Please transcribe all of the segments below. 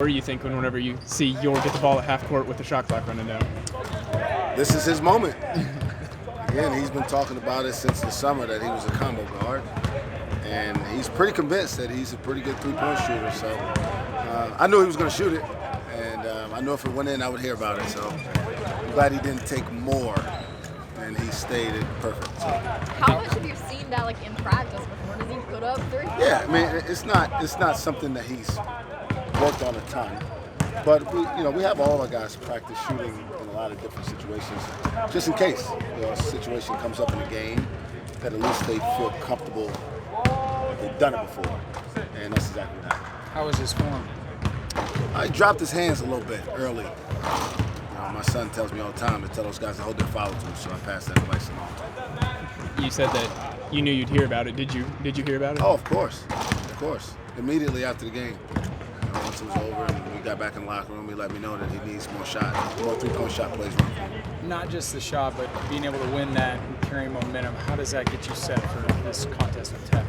What do you think whenever you see Yor get the ball at half court with the shot clock running down? This is his moment. Again, he's been talking about it since the summer that he was a combo guard. And he's pretty convinced that he's a pretty good three-point shooter. So I knew he was going to shoot it. And I knew if it went in, I would hear about it. So I'm glad he didn't take more. And he stayed it perfect. So. How much have you seen that in practice before? Does he put up three? Yeah, I mean, it's not something that he's worked on a ton. But we have all our guys practice shooting in a lot of different situations, just in case a situation comes up in the game that at least they feel comfortable that they've done it before, and that's exactly what happened. How was his form? He dropped his hands a little bit early. My son tells me all the time to tell those guys to hold their follow through, so I pass that advice along. You said that you knew you'd hear about it. Did you hear about it? Oh, of course. Immediately after the game. Once it was over and we got back in the locker room, he let me know that he needs more three-point shot plays. Not just the shot, but being able to win that and carry momentum. How does that get you set for this contest with Tech?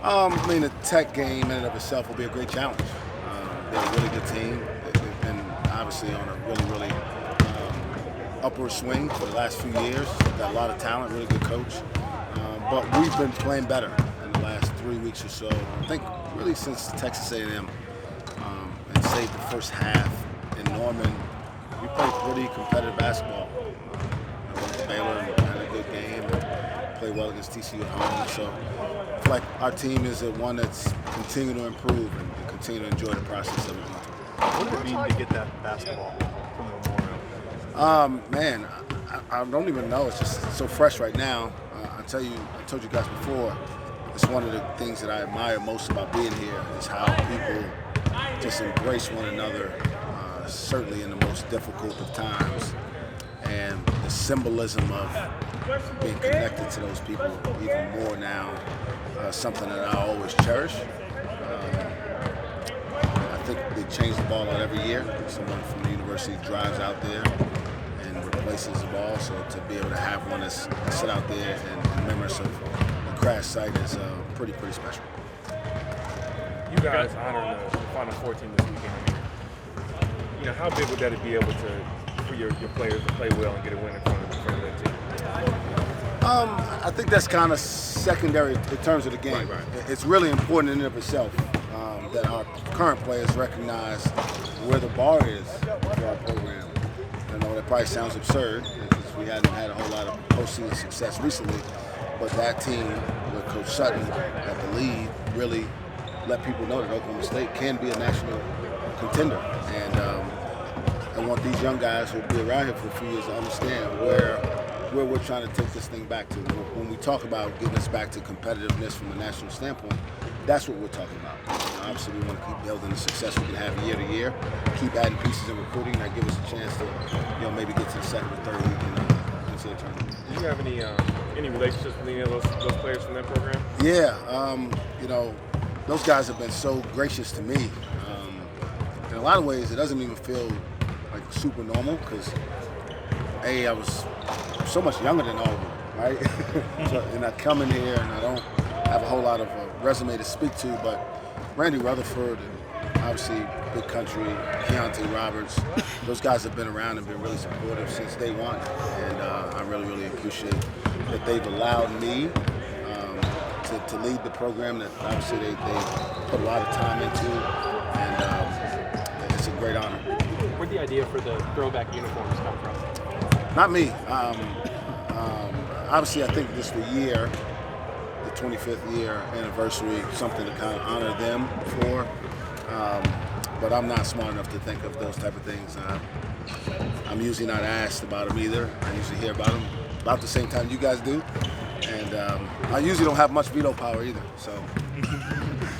The Tech game in and of itself will be a great challenge. They're a really good team. They've been obviously on a really upward swing for the last few years. They've got a lot of talent, really good coach. But we've been playing better in the last 3 weeks or so. I think really since Texas A&M. And save the first half in Norman, we played pretty competitive basketball. I went to Baylor and had a good game and played well against TCU at home. So I feel like our team is one that's continuing to improve and continue to enjoy the process of it. What did it mean to get that basketball from the Memorial? I don't even know. It's just so fresh right now. I told you guys before, it's one of the things that I admire most about being here is how people just embrace one another, certainly in the most difficult of times, and the symbolism of being connected to those people even more now, something that I always cherish. I think they change the ball out every year. Someone from the university drives out there and replaces the ball, so to be able to have one that's sit out there in remembrance of the crash site is pretty special. You guys honored the Final Four team this weekend. How big would that be able for your players to play well and get a win in front of that team? I think that's kind of secondary in terms of the game. Right. It's really important in and of itself that our current players recognize where the bar is for our program. I know that probably sounds absurd because we hadn't had a whole lot of postseason success recently, but that team with Coach Sutton at the lead really let people know that Oklahoma State can be a national contender. And I want these young guys who will be around here for a few years to understand where we're trying to take this thing back to. When we talk about getting us back to competitiveness from a national standpoint, that's what we're talking about. Obviously, we want to keep building the success we can have year to year, keep adding pieces in recruiting that give us a chance to maybe get to the second or third week in the tournament. Do you have any relationships with any of those players from that program? Yeah, those guys have been so gracious to me. In a lot of ways, it doesn't even feel like super normal because, I was so much younger than all of them, right? And I come in here and I don't have a whole lot of a resume to speak to, but Randy Rutherford and obviously Big Country, Keontae Roberts, those guys have been around and been really supportive since day one. And I really appreciate that they've allowed me to lead the program that obviously they put a lot of time into, and it's a great honor. Where'd the idea for the throwback uniforms come from? Not me. Obviously, I think this is the year, the 25th year anniversary, something to kind of honor them for. But I'm not smart enough to think of those type of things. I'm usually not asked about them either. I usually hear about them about the same time you guys do. And I usually don't have much veto power either. So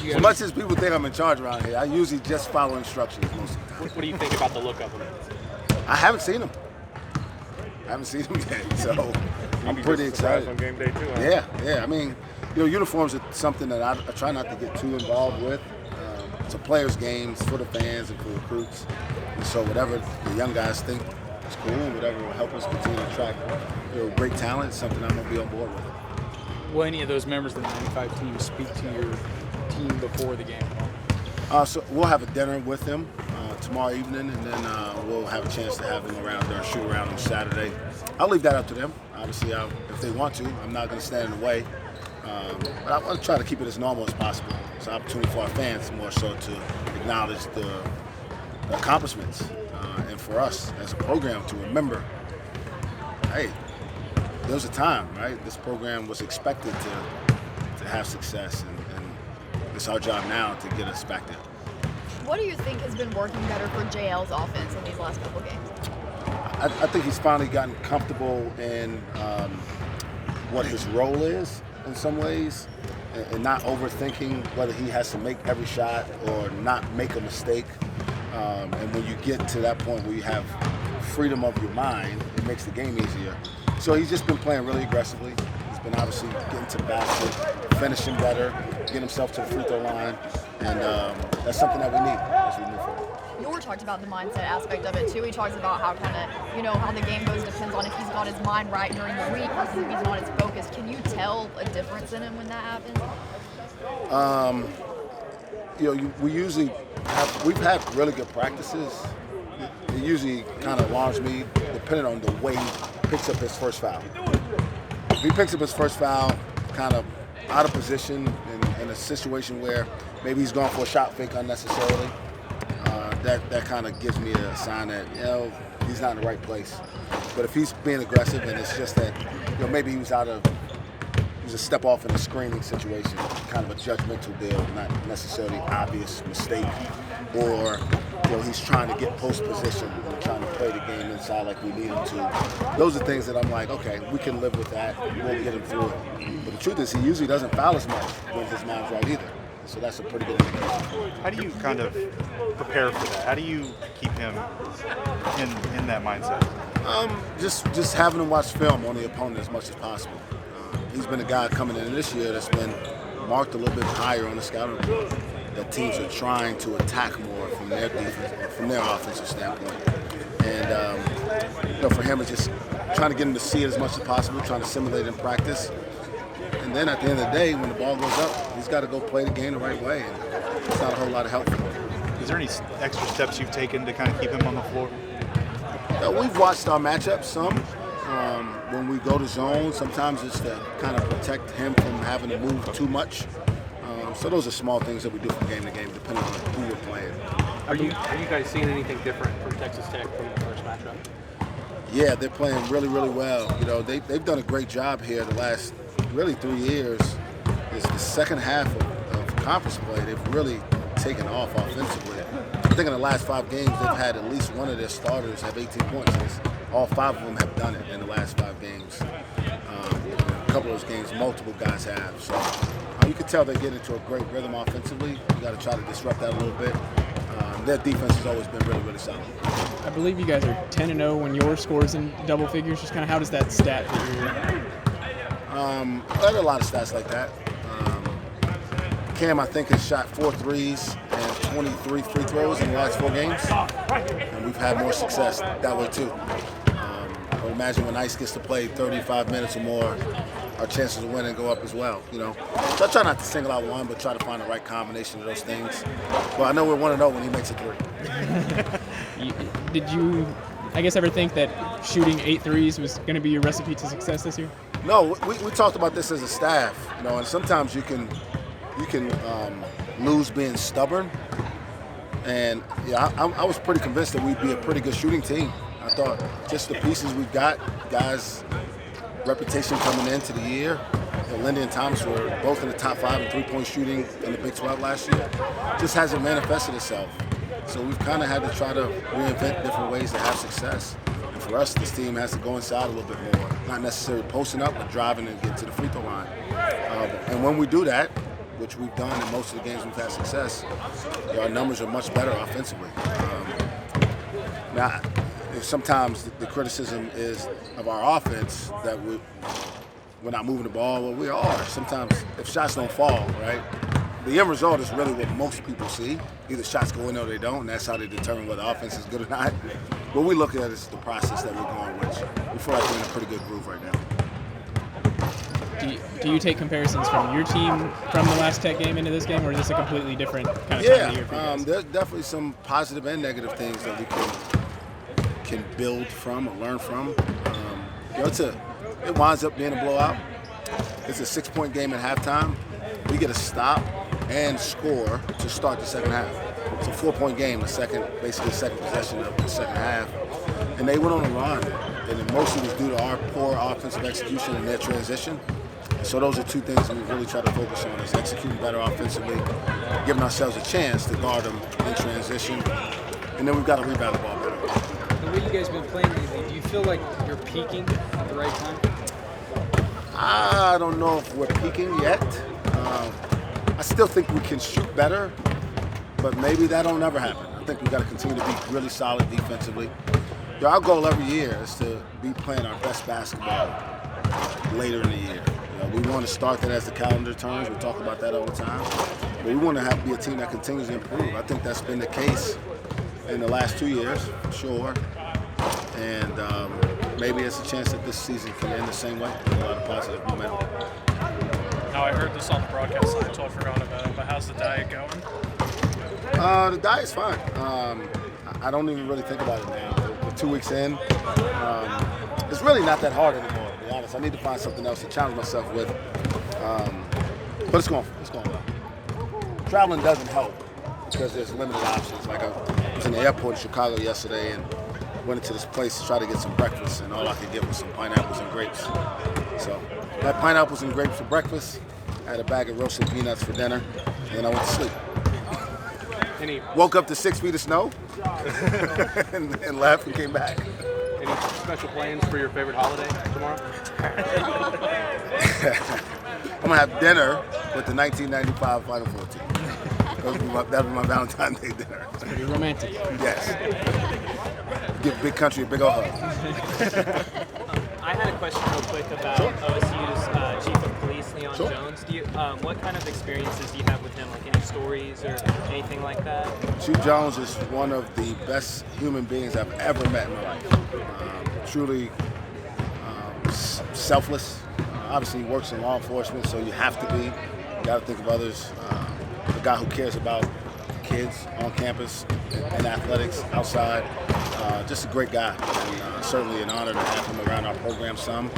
as much as people think I'm in charge around here, I usually just follow instructions most of the time. What do you think about the look of them? I haven't seen them. Yet, so I'm pretty excited. On game day too, huh? Yeah. Uniforms are something that I try not to get too involved with. It's a players' game. It's for the fans and for recruits. And so whatever the young guys think is cool and whatever will help us continue to attract great talent is something I'm going to be on board with. Will any of those members of the 95 team speak to your team before the game? So we'll have a dinner with him tomorrow evening, and then we'll have a chance to have them around during shoot around on Saturday. I'll leave that up to them. Obviously, if they want to, I'm not going to stand in the way. But I want to try to keep it as normal as possible. It's an opportunity for our fans more so to acknowledge the accomplishments, and for us as a program to remember, hey, there was a time, right? This program was expected to have success, and it's our job now to get us back there. What do you think has been working better for JL's offense in these last couple of games? I think he's finally gotten comfortable in what his role is in some ways, and not overthinking whether he has to make every shot or not make a mistake. And when you get to that point where you have freedom of your mind, it makes the game easier. So he's just been playing really aggressively. He's been obviously getting to the basket, finishing better, getting himself to the free throw line, and that's something that we need as we move forward. Yor talked about the mindset aspect of it too. He talks about how how the game goes depends on if he's got his mind right during the week versus if he's not as focused. Can you tell a difference in him when that happens? We've had really good practices. It usually kind of alarms me depending on the way he picks up his first foul. If he picks up his first foul kind of out of position in a situation where maybe he's going for a shot fake unnecessarily, that kind of gives me a sign that he's not in the right place. But if he's being aggressive and it's just that maybe he was a step off in a screening situation, kind of a judgmental deal, not necessarily obvious mistake, or he's trying to get post position and trying to play the game inside like we need him to. Those are things that I'm like, okay, we can live with that. We'll get him through it. But the truth is, he usually doesn't foul as much when his mind's right either. So that's a pretty good indication. How do you kind of prepare for that? How do you keep him in that mindset? Just having him watch film on the opponent as much as possible. He's been a guy coming in this year that's been marked a little bit higher on the scouting report. That teams are trying to attack more from their defense, from their offensive standpoint. And for him, it's just trying to get him to see it as much as possible, trying to simulate it in practice. And then at the end of the day, when the ball goes up, he's got to go play the game the right way. And it's not a whole lot of help for him. Is there any extra steps you've taken to kind of keep him on the floor? We've watched our matchups some. When we go to zone, sometimes it's to kind of protect him from having to move too much. So those are small things that we do from game to game, depending on who we're playing. Are you guys seeing anything different from Texas Tech from the first matchup? Yeah, they're playing really, really well. They've done a great job here the last really 3 years. It's the second half of conference play. They've really taken off offensively. I think in the last 5 games, they've had at least one of their starters have 18 points. All 5 of them have done it in the last 5 games. A couple of those games, multiple guys have. So you can tell they get into a great rhythm offensively. You got to try to disrupt that a little bit. Their defense has always been really, really solid. I believe you guys are 10-0 when your scores in double figures. Just kind of how does that stat figure? There are a lot of stats like that. Cam, I think, has shot 4 threes and 23 free throws in the last 4 games. And we've had more success that way, too. I would imagine when Ice gets to play 35 minutes or more, our chances of winning go up as well. So I try not to single out one, but try to find the right combination of those things. But I know we're 1-0 when he makes a 3. Did you, ever think that shooting 8 threes was going to be your recipe to success this year? No, we talked about this as a staff, and sometimes you can lose being stubborn. And I was pretty convinced that we'd be a pretty good shooting team. I thought just the pieces we've got, guys' reputation coming into the year. Lindy and Thomas were both in the top 5 in three-point shooting in the Big 12 last year. Just hasn't manifested itself. So we've kind of had to try to reinvent different ways to have success. And for us, this team has to go inside a little bit more. Not necessarily posting up, but driving and getting to the free throw line. And when we do that, which we've done in most of the games we've had success, our numbers are much better offensively. Now, sometimes the criticism is of our offense that we're not moving the ball. Well, we are. Sometimes if shots don't fall, right, the end result is really what most people see. Either shots go in or they don't, and that's how they determine whether offense is good or not. What we look at is the process that we're going with. We feel like we're in a pretty good groove right now. do you take comparisons from your team from the last Tech game into this game, or is this a completely different kind of time of the year for you guys? There's definitely some positive and negative things that we can build from or learn from. It winds up being a blowout. It's a 6-point game at halftime. We get a stop and score to start the second half. It's a 4-point game, basically the second possession of the second half. And they went on a run, and it mostly was due to our poor offensive execution and their transition. So those are two things we really try to focus on: is executing better offensively, giving ourselves a chance to guard them in transition, and then we've got to rebound the ball better. The way you guys have been playing lately, do you feel like you're peaking at the right time? I don't know if we're peaking yet. I still think we can shoot better, but maybe that don't ever happen. I think we've got to continue to be really solid defensively. Our goal every year is to be playing our best basketball later in the year. We want to start that as the calendar turns. We talk about that all the time. But we want to be a team that continues to improve. I think that's been the case in the last 2 years, for sure. And maybe it's a chance that this season can end the same way. A lot of positive momentum. Now, I heard this on the broadcast, so I totally forgot about it, but how's the diet going? The diet's fine. I don't even really think about it now. We're 2 weeks in. It's really not that hard anymore, to be honest. I need to find something else to challenge myself with. But it's going well. Traveling doesn't help because there's limited options. Like I was in the airport in Chicago yesterday and went into this place to try to get some breakfast, and all I could get was some pineapples and grapes. So I had pineapples and grapes for breakfast. I had a bag of roasted peanuts for dinner, and then I went to sleep. Woke up to 6 feet of snow and left and came back. Any special plans for your favorite holiday tomorrow? I'm going to have dinner with the 1995 Final Four team. That was my Valentine's Day dinner. It's pretty romantic. Yes. Give Big Country a big old hug. I had a question real quick about OSU's Chief of Police, Leon Jones. What kind of experiences do you have with him? Like any stories or anything like that? Chief Jones is one of the best human beings I've ever met in my life. Truly selfless. Obviously, he works in law enforcement, so you have to be. You got to think of others. A guy who cares about kids on campus, in athletics, outside. Just a great guy, and certainly an honor to have him around our program some,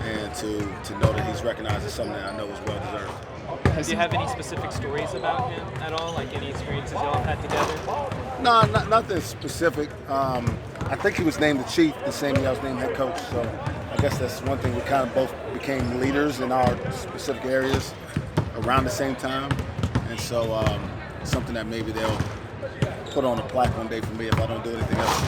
and to know that he's recognized as something that I know is well deserved. Do you have any specific stories about him at all? Like any experiences y'all have had together? No, nothing specific. I think he was named the chief the same year I was named head coach, so I guess that's one thing. We kind of both became leaders in our specific areas around the same time, and so something that maybe they'll put on a plaque one day for me if I don't do anything else.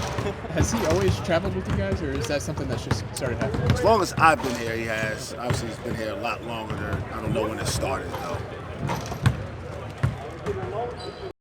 Has he always traveled with you guys, or is that something that's just started happening? As long as I've been here, he has. Obviously, he's been here a lot longer. I don't know when it started, though.